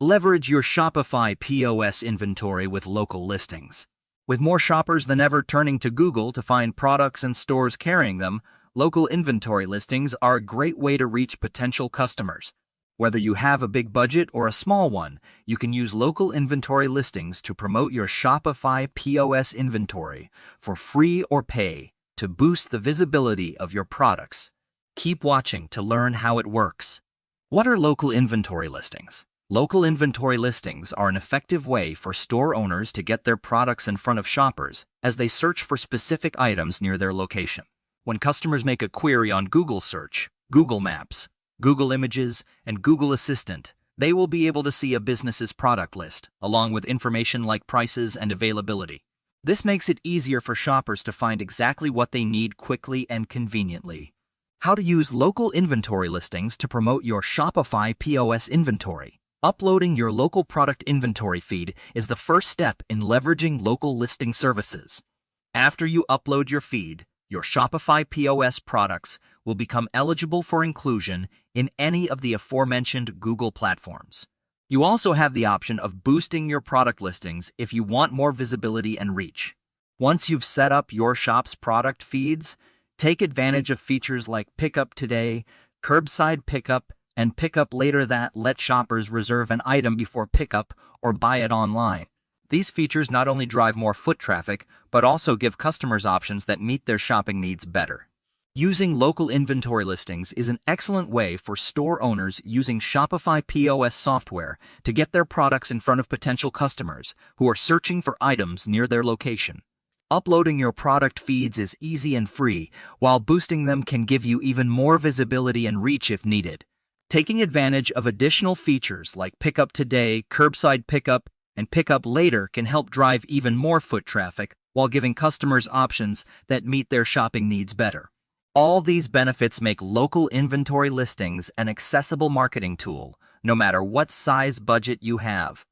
Leverage your Shopify POS inventory with local listings. With more shoppers than ever turning to Google to find products and stores carrying them, local inventory listings are a great way to reach potential customers. Whether you have a big budget or a small one, you can use local inventory listings to promote your Shopify POS inventory for free or pay to boost the visibility of your products. Keep watching to learn how it works. What are local inventory listings? Local inventory listings are an effective way for store owners to get their products in front of shoppers as they search for specific items near their location. When customers make a query on Google Search, Google Maps, Google Images, and Google Assistant, they will be able to see a business's product list, along with information like prices and availability. This makes it easier for shoppers to find exactly what they need quickly and conveniently. How to use local inventory listings to promote your Shopify POS inventory. Uploading your local product inventory feed is the first step in leveraging local listing services. After you upload your feed, your Shopify POS products will become eligible for inclusion in any of the aforementioned Google platforms. You also have the option of boosting your product listings if you want more visibility and reach. Once you've set up your shop's product feeds, take advantage of features like Pickup Today, Curbside Pickup, and Pickup Later that let shoppers reserve an item before pickup or buy it online. These features not only drive more foot traffic, but also give customers options that meet their shopping needs better. Using local inventory listings is an excellent way for store owners using Shopify POS software to get their products in front of potential customers who are searching for items near their location. Uploading your product feeds is easy and free, while boosting them can give you even more visibility and reach if needed. Taking advantage of additional features like Pickup Today, Curbside Pickup, and Pickup Later can help drive even more foot traffic while giving customers options that meet their shopping needs better. All these benefits make local inventory listings an accessible marketing tool, no matter what size budget you have.